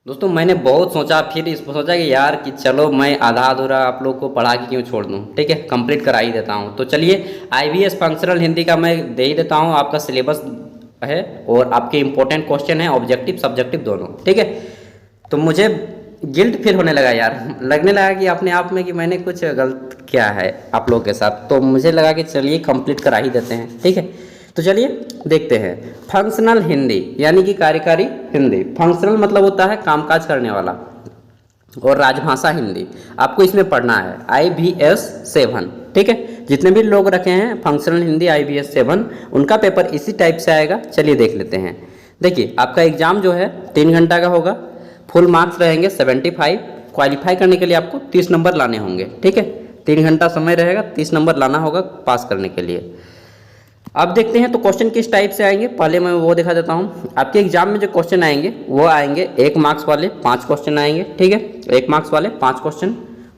दोस्तों मैंने बहुत सोचा, फिर इस सोचा कि यार कि चलो मैं आधा अधूरा आप लोग को पढ़ा के क्यों छोड़ दूं, ठीक है, कंप्लीट करा ही देता हूं। तो चलिए आईवीएस फंक्शनल हिंदी का मैं दे ही देता हूं, आपका सिलेबस है और आपके इंपॉर्टेंट क्वेश्चन है, ऑब्जेक्टिव सब्जेक्टिव दोनों, ठीक है। तो मुझे गिल्ट फील होने लगा यार, लगने लगा कि अपने आप में कि मैंने कुछ गलत किया है आप लोग के साथ। तो मुझे लगा कि चलिए कंप्लीट करा ही देते हैं, ठीक है। तो चलिए देखते हैं। फंक्शनल हिंदी यानी कि कार्यकारी हिंदी। फंक्शनल मतलब होता है कामकाज करने वाला, और राजभाषा हिंदी आपको इसमें पढ़ना है IVS 7, ठीक है। जितने भी लोग रखे हैं फंक्शनल हिंदी IVS 7, उनका पेपर इसी टाइप से आएगा। चलिए देख लेते हैं। देखिए आपका एग्जाम जो है 3 घंटा का होगा, फुल मार्क्स रहेंगे 75। क्वालिफाई करने के लिए आपको 30 नंबर लाने होंगे, ठीक है। 3 घंटा समय रहेगा, 30 नंबर लाना होगा पास करने के लिए। अब देखते हैं तो क्वेश्चन किस टाइप से आएंगे, पहले मैं वो दिखा देता हूँ। आपके एग्जाम में जो क्वेश्चन आएंगे वो आएंगे 1 मार्क्स वाले 5 क्वेश्चन आएंगे, ठीक है। 1 मार्क्स वाले 5 क्वेश्चन,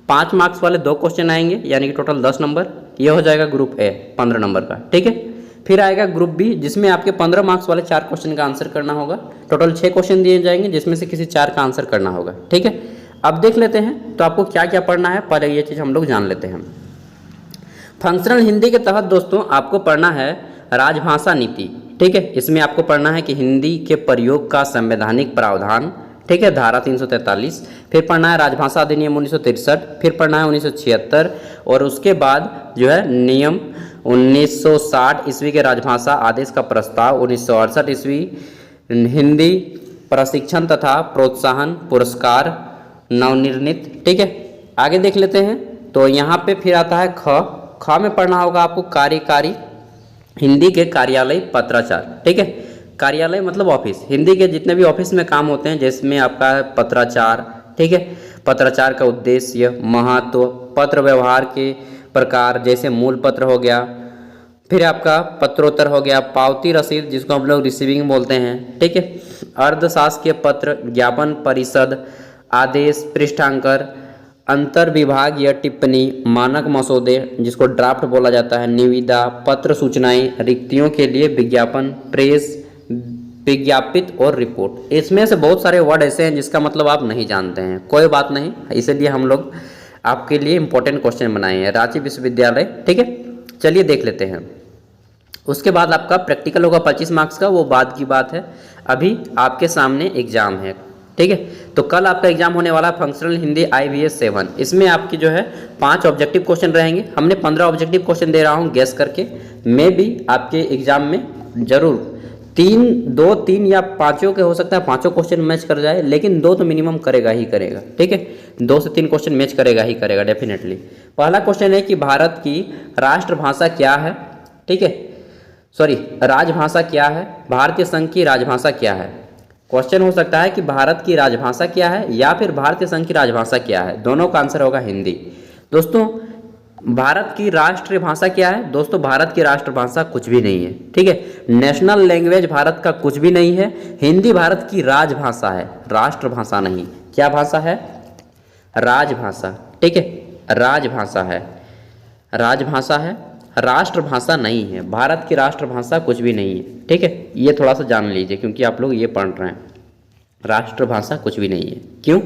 5 मार्क्स वाले 2 क्वेश्चन आएंगे, यानी कि टोटल 10 नंबर। ये हो जाएगा ग्रुप ए 15 नंबर का, ठीक है। फिर आएगा ग्रुप बी, जिसमें आपके 15 मार्क्स वाले 4 क्वेश्चन का आंसर करना होगा। टोटल 6 क्वेश्चन दिए जाएंगे, जिसमें से किसी 4 का आंसर करना होगा, ठीक है। अब देख लेते हैं तो आपको क्या क्या पढ़ना है, पहले ये चीज़ हम लोग जान लेते हैं। फंक्शनल हिंदी के तहत दोस्तों आपको पढ़ना है राजभाषा नीति, ठीक है। इसमें आपको पढ़ना है कि हिंदी के प्रयोग का संवैधानिक प्रावधान, ठीक है, धारा 343। फिर पढ़ना है राजभाषा अधिनियम 1963। फिर पढ़ना है 1976, और उसके बाद जो है नियम 1960 ईस्वी के राजभाषा आदेश का प्रस्ताव 1968 ईस्वी, हिंदी प्रशिक्षण तथा प्रोत्साहन पुरस्कार नवनिर्मित, ठीक है। आगे देख लेते हैं तो यहाँ पे फिर आता है ख में पढ़ना होगा आपको कार्यकारी हिंदी के कार्यालय पत्राचार, ठीक है। कार्यालय मतलब ऑफिस, हिंदी के जितने भी ऑफिस में काम होते हैं जिसमें आपका पत्राचार, ठीक है। पत्राचार का उद्देश्य, महत्व, पत्र व्यवहार के प्रकार, जैसे मूल पत्र हो गया, फिर आपका पत्रोत्तर हो गया, पावती रसीद जिसको हम लोग रिसीविंग बोलते हैं, ठीक है। अर्धशासकीय पत्र, ज्ञापन परिषद, आदेश, पृष्ठांकर, अंतर विभाग या टिप्पणी, मानक मसौदे जिसको ड्राफ्ट बोला जाता है, निविदा, पत्र सूचनाएं, रिक्तियों के लिए विज्ञापन, प्रेस, विज्ञापित और रिपोर्ट। इसमें से बहुत सारे वर्ड ऐसे हैं जिसका मतलब आप नहीं जानते हैं, कोई बात नहीं, इसलिए हम लोग आपके लिए इंपॉर्टेंट क्वेश्चन बनाए हैं। रांची विश्वविद्यालय, ठीक है। चलिए देख लेते हैं। उसके बाद आपका प्रैक्टिकल होगा 25 मार्क्स का, वो बाद की बात है। अभी आपके सामने एग्जाम है, ठीक है। तो कल आपका एग्जाम होने वाला फंक्शनल हिंदी IVS 7। इसमें आपकी जो है 5 ऑब्जेक्टिव क्वेश्चन रहेंगे। हमने 15 ऑब्जेक्टिव क्वेश्चन दे रहा हूँ गैस करके। मैं भी आपके एग्जाम में जरूर 3 या 5 के हो सकता है 5 क्वेश्चन मैच कर जाए, लेकिन 2 तो मिनिमम करेगा ही करेगा, ठीक है। 2 से 3 क्वेश्चन मैच करेगा ही करेगा डेफिनेटली। पहला क्वेश्चन है कि भारत की राष्ट्रभाषा क्या है, ठीक है। सॉरी, राजभाषा क्या है, भारतीय संघ की राजभाषा क्या है। क्वेश्चन हो सकता है कि भारत की राजभाषा क्या है या फिर भारतीय संघ की राजभाषा क्या है, दोनों का आंसर होगा हिंदी। दोस्तों भारत की राष्ट्रीय भाषा क्या है, दोस्तों भारत की राष्ट्रभाषा कुछ भी नहीं है, ठीक है। नेशनल लैंग्वेज भारत का कुछ भी नहीं है। हिंदी भारत की राजभाषा है, राष्ट्रभाषा नहीं। क्या भाषा है? राजभाषा, ठीक है, राजभाषा है, राजभाषा है, राष्ट्रभाषा नहीं है। भारत की राष्ट्रभाषा कुछ भी नहीं है, ठीक है। ये थोड़ा सा जान लीजिए क्योंकि आप लोग ये पढ़ रहे हैं। राष्ट्रभाषा कुछ भी नहीं है, क्यों?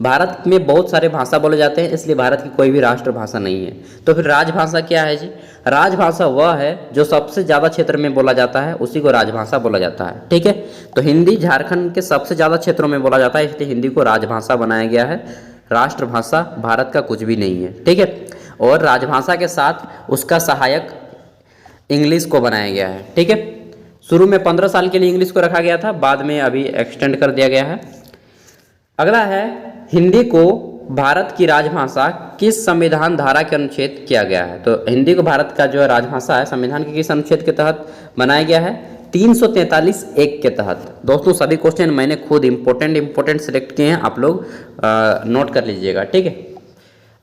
भारत में बहुत सारे भाषा बोले जाते हैं, इसलिए भारत की कोई भी राष्ट्रभाषा नहीं है। तो फिर राजभाषा क्या है जी? राजभाषा वह है जो सबसे ज़्यादा क्षेत्र में बोला जाता है, उसी को राजभाषा बोला जाता है, ठीक है। तो हिंदी झारखंड के सबसे ज़्यादा क्षेत्रों में बोला जाता है, इसलिए हिंदी को राजभाषा बनाया गया है। राष्ट्रभाषा भारत का कुछ भी नहीं है, ठीक है। और राजभाषा के साथ उसका सहायक इंग्लिश को बनाया गया है, ठीक है। शुरू में 15 साल के लिए इंग्लिश को रखा गया था, बाद में अभी एक्सटेंड कर दिया गया है। अगला है हिंदी को भारत की राजभाषा किस संविधान धारा के अनुच्छेद किया गया है। तो हिंदी को भारत का जो राजभाषा है संविधान के किस अनुच्छेद के तहत बनाया गया है? 343(1) के तहत। दोस्तों सभी क्वेश्चन मैंने खुद इंपॉर्टेंट सिलेक्ट किए हैं, आप लोग नोट कर लीजिएगा, ठीक है।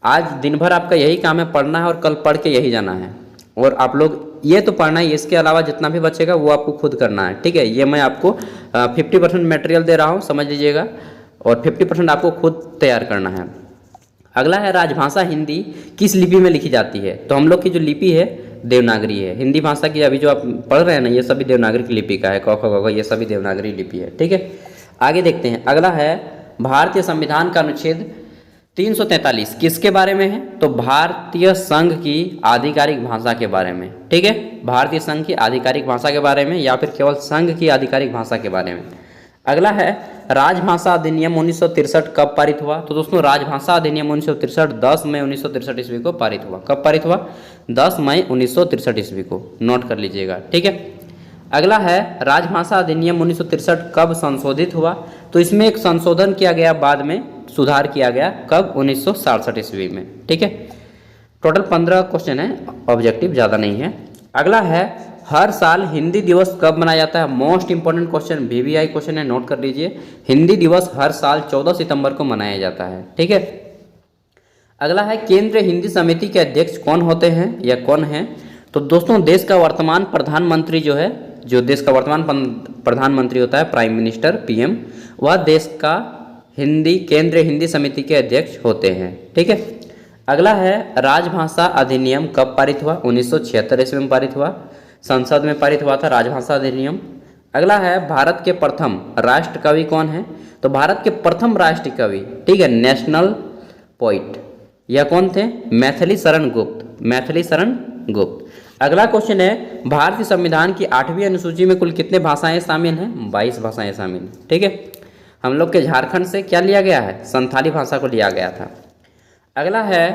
आज दिन भर आपका यही काम है, पढ़ना है और कल पढ़ के यही जाना है। और आप लोग ये तो पढ़ना है, इसके अलावा जितना भी बचेगा वो आपको खुद करना है, ठीक है। ये मैं आपको 50% मटेरियल दे रहा हूँ, समझ लीजिएगा, और 50% आपको खुद तैयार करना है। अगला है राजभाषा हिंदी किस लिपि में लिखी जाती है। तो हम लोग की जो लिपि है देवनागरी है। हिंदी भाषा की अभी जो आप पढ़ रहे हैं ना, ये सभी देवनागरी की लिपि का है। क ख ग घ ये सभी देवनागरी लिपि है, ठीक है। आगे देखते हैं। अगला है भारतीय संविधान का अनुच्छेद 343 किसके बारे में है? तो भारतीय संघ की आधिकारिक भाषा के बारे में। ठीक है, भारतीय संघ की आधिकारिक भाषा के बारे में या फिर केवल संघ की आधिकारिक भाषा के बारे में। अगला है राजभाषा अधिनियम 1963 कब पारित हुआ? तो दोस्तों राजभाषा अधिनियम 1963 10 मई 1963 ईस्वी को पारित हुआ। कब पारित हुआ? 10 मई 1963 ईस्वी को, नोट कर लीजिएगा। ठीक है, अगला है राजभाषा अधिनियम 1963 कब संशोधित हुआ? तो इसमें एक संशोधन किया गया, बाद में सुधार किया गया। कब? 1967 ईस्वी में। ठीक है, टोटल 15 क्वेश्चन है, ऑब्जेक्टिव ज़्यादा नहीं है। अगला है हर साल हिंदी दिवस कब मनाया जाता है? Most important question, VVI question है, नोट कर लीजिए। हिंदी दिवस हर साल 14 सितंबर को मनाया जाता है। ठीक है, अगला है केंद्रीय हिंदी समिति के अध्यक्ष कौन होते हैं या कौन हैं? तो दोस्तों देश का वर्तमान प्रधानमंत्री जो है, जो देश का वर्तमान प्रधानमंत्री होता है, प्राइम मिनिस्टर, PM, वह देश का केंद्रीय हिंदी समिति के अध्यक्ष होते हैं। ठीक है, अगला है राजभाषा अधिनियम कब पारित हुआ? 1976 ईस्वी में पारित हुआ, संसद में पारित हुआ था राजभाषा अधिनियम। अगला है भारत के प्रथम राष्ट्र कवि कौन है? तो भारत के प्रथम राष्ट्रीय कवि, ठीक है, नेशनल पोइट, यह कौन थे? मैथिली शरण गुप्त, मैथिली शरण गुप्त। अगला क्वेश्चन है भारतीय संविधान की 8वीं अनुसूची में कुल कितने भाषाएं शामिल हैं? 22 भाषाएं शामिल हैं। ठीक है, हम लोग के झारखंड से क्या लिया गया है? संथाली भाषा को लिया गया था। अगला है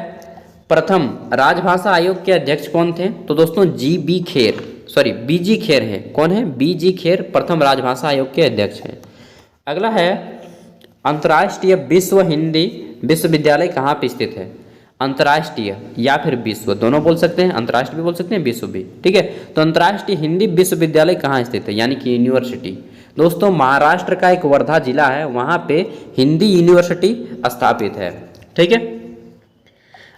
प्रथम राजभाषा आयोग के अध्यक्ष कौन थे? तो दोस्तों BG खेर है। कौन है? BG खेर प्रथम राजभाषा आयोग के अध्यक्ष हैं। अगला है अंतर्राष्ट्रीय विश्व हिंदी विश्वविद्यालय कहाँ पे स्थित है? अंतर्राष्ट्रीय या फिर विश्व, दोनों बोल सकते हैं, अंतर्राष्ट्रीय भी बोल सकते हैं, विश्व भी। ठीक है, तो अंतर्राष्ट्रीय हिंदी विश्वविद्यालय कहाँ स्थित है, यानी कि यूनिवर्सिटी? दोस्तों महाराष्ट्र का एक वर्धा जिला है, वहाँ पे हिंदी यूनिवर्सिटी स्थापित है। ठीक है,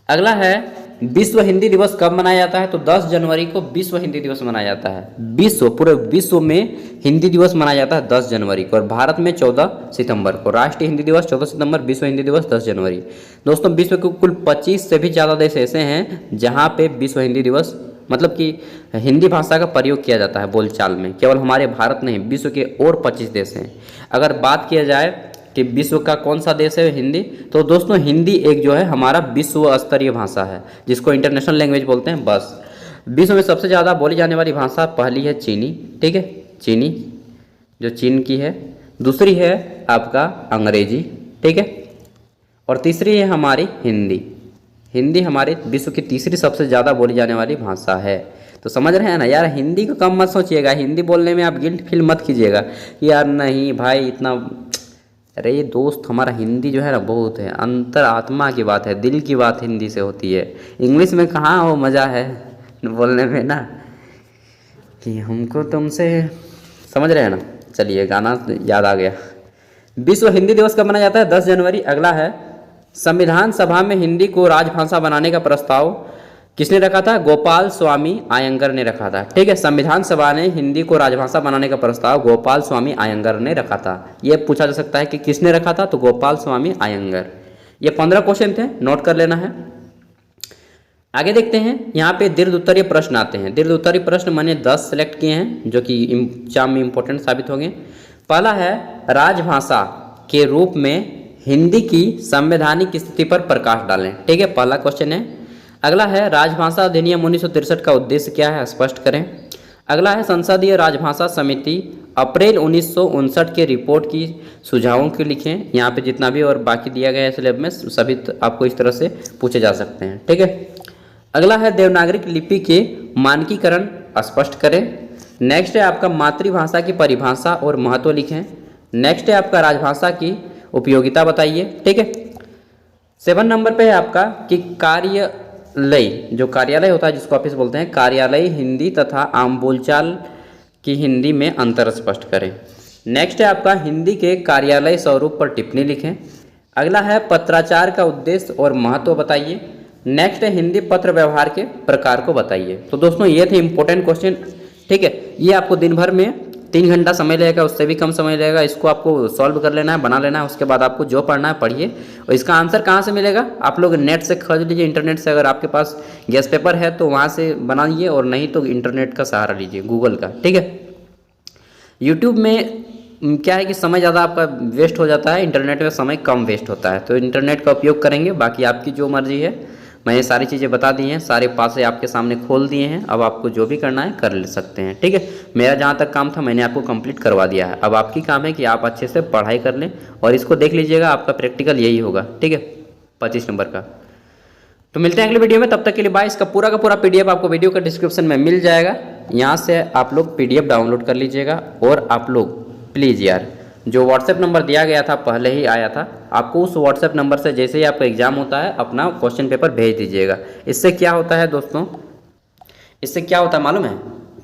अगला है विश्व हिंदी दिवस कब मनाया जाता है? तो 10 जनवरी को विश्व हिंदी दिवस मनाया जाता है। पूरे विश्व में हिंदी दिवस मनाया जाता है 10 जनवरी को, और भारत में 14 सितंबर को। राष्ट्रीय हिंदी दिवस 14 सितंबर, विश्व हिंदी दिवस 10 जनवरी। दोस्तों विश्व के कुल 25 से भी ज़्यादा देश ऐसे हैं जहाँ पे विश्व हिंदी दिवस, मतलब कि हिंदी भाषा का प्रयोग किया जाता है बोलचाल में। केवल हमारे भारत नहीं, विश्व के और 25 देश हैं। अगर बात किया जाए कि विश्व का कौन सा देश है हिंदी, तो दोस्तों हिंदी एक जो है हमारा विश्व स्तरीय भाषा है, जिसको इंटरनेशनल लैंग्वेज बोलते हैं। बस विश्व में सबसे ज़्यादा बोली जाने वाली भाषा पहली है चीनी, ठीक है, चीनी जो चीन की है, दूसरी है आपका अंग्रेजी, ठीक है, और तीसरी है हमारी हिंदी। हिंदी हमारे विश्व की तीसरी सबसे ज़्यादा बोली जाने वाली भाषा है। तो समझ रहे हैं ना यार, हिंदी को कम मत सोचिएगा, हिंदी बोलने में आप गिल्ट फील मत कीजिएगा कि यार नहीं भाई इतना, अरे ये दोस्त हमारा हिंदी जो है ना बहुत है, अंतर आत्मा की बात है, दिल की बात हिंदी से होती है। इंग्लिश में कहाँ वो मज़ा है बोलने में ना, कि हमको तुमसे, समझ रहे हैं ना। चलिए गाना याद आ गया। विश्व हिंदी दिवस कब मनाया जाता है? 10 जनवरी। अगला है संविधान सभा में हिंदी को राजभाषा बनाने का प्रस्ताव किसने रखा था? गोपाल स्वामी आयंगर ने रखा था। ठीक है, संविधान सभा ने हिंदी को राजभाषा बनाने का प्रस्ताव गोपाल स्वामी आयंगर ने रखा था। यह पूछा जा सकता है कि किसने रखा था, तो गोपाल स्वामी आयंगर। ये 15 क्वेश्चन थे, नोट कर लेना है। आगे देखते हैं, यहाँ पे दीर्घ उत्तरीय प्रश्न आते हैं। दीर्घ उत्तरीय प्रश्न मैंने 10 सेलेक्ट किए हैं जो कि एग्जाम में इंपॉर्टेंट साबित होंगे। पहला है राजभाषा के रूप में हिंदी की संवैधानिक स्थिति पर प्रकाश डालें। ठीक है, पहला क्वेश्चन है। अगला है राजभाषा अधिनियम 1963 का उद्देश्य क्या है, स्पष्ट करें। अगला है संसदीय राजभाषा समिति अप्रैल 1959 के रिपोर्ट की सुझावों को लिखें। यहाँ पे जितना भी और बाकी दिया गया है स्लैब में सभी आपको इस तरह से पूछे जा सकते हैं। ठीक है, अगला है देवनागरिक लिपि के मानकीकरण स्पष्ट करें। नेक्स्ट है आपका मातृभाषा की परिभाषा और महत्व लिखें। नेक्स्ट है आपका राजभाषा की उपयोगिता बताइए। ठीक है, 7 नंबर पे है आपका कि कार्यालय, जो कार्यालय होता है जिसको ऑफिस बोलते हैं, कार्यालय हिंदी तथा आम बोलचाल की हिंदी में अंतर स्पष्ट करें। नेक्स्ट है आपका हिंदी के कार्यालय स्वरूप पर टिप्पणी लिखें। अगला है पत्राचार का उद्देश्य और महत्व बताइए। नेक्स्ट है हिंदी पत्र व्यवहार के प्रकार को बताइए। तो दोस्तों ये थे इंपॉर्टेंट क्वेश्चन। ठीक है, ये आपको दिन भर में 3 घंटा समय लगेगा, उससे भी कम समय लगेगा। इसको आपको सॉल्व कर लेना है, बना लेना है। उसके बाद आपको जो पढ़ना है पढ़िए। और इसका आंसर कहाँ से मिलेगा? आप लोग नेट से खोज लीजिए, इंटरनेट से। अगर आपके पास गैस पेपर है तो वहाँ से बनाइए, और नहीं तो इंटरनेट का सहारा लीजिए, गूगल का। ठीक है, यूट्यूब में क्या है कि समय ज़्यादा आपका वेस्ट हो जाता है, इंटरनेट में समय कम वेस्ट होता है, तो इंटरनेट का उपयोग करेंगे। बाकी आपकी जो मर्ज़ी है, मैंने सारी चीज़ें बता दी हैं, सारे पासे आपके सामने खोल दिए हैं। अब आपको जो भी करना है कर ले सकते हैं, ठीक है। मेरा जहाँ तक काम था मैंने आपको कंप्लीट करवा दिया है। अब आपकी काम है कि आप अच्छे से पढ़ाई कर लें और इसको देख लीजिएगा, आपका प्रैक्टिकल यही होगा, ठीक है, 25 नंबर का। तो मिलते हैं अगले वीडियो में, तब तक के लिए बाय। इसका पूरा का पूरा पीडीएफ आपको वीडियो का डिस्क्रिप्शन में मिल जाएगा, यहाँ से आप लोग पीडीएफ डाउनलोड कर लीजिएगा। और आप लोग प्लीज़ यार, जो व्हाट्सएप नंबर दिया गया था पहले ही आया था, आपको उस व्हाट्सएप नंबर से जैसे ही आपका एग्ज़ाम होता है अपना क्वेश्चन पेपर भेज दीजिएगा। इससे क्या होता है दोस्तों, इससे क्या होता है मालूम है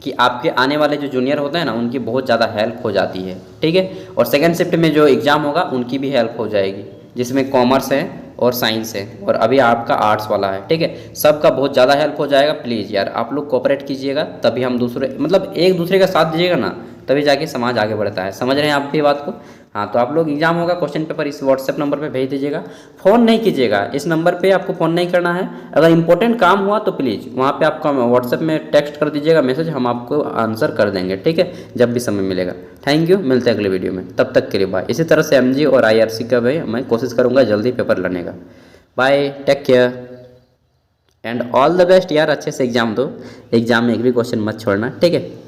कि आपके आने वाले जो जूनियर होते हैं ना, उनकी बहुत ज़्यादा हेल्प हो जाती है, ठीक है। और सेकंड शिफ्ट में जो एग्ज़ाम होगा उनकी भी हेल्प हो जाएगी, जिसमें कॉमर्स है और साइंस है और अभी आपका आर्ट्स वाला है, ठीक है। सबका बहुत ज़्यादा हेल्प हो जाएगा। प्लीज़ यार आप लोग कोऑपरेट कीजिएगा, तभी हम दूसरे मतलब एक दूसरे का साथ दीजिएगा ना, तभी जाके समाज आगे बढ़ता है। समझ रहे हैं आप भी बात को? हाँ, तो आप लोग एग्जाम होगा, क्वेश्चन पेपर इस व्हाट्सएप नंबर पे भेज दीजिएगा। फ़ोन नहीं कीजिएगा, इस नंबर पे आपको फ़ोन नहीं करना है। अगर इंपॉर्टेंट काम हुआ तो प्लीज़ वहाँ पे आपका व्हाट्सएप में टेक्स्ट कर दीजिएगा मैसेज, हम आपको आंसर कर देंगे, ठीक है, जब भी समय मिलेगा। थैंक यू, मिलते हैं अगले वीडियो में, तब तक के लिए बाय। इसी तरह से MG और IRC का भी मैं कोशिश करूँगा जल्दी पेपर लाने का। Bye, take care and all the best यार। अच्छे से एग्ज़ाम दो, एग्ज़ाम में एक भी क्वेश्चन मत छोड़ना, ठीक है।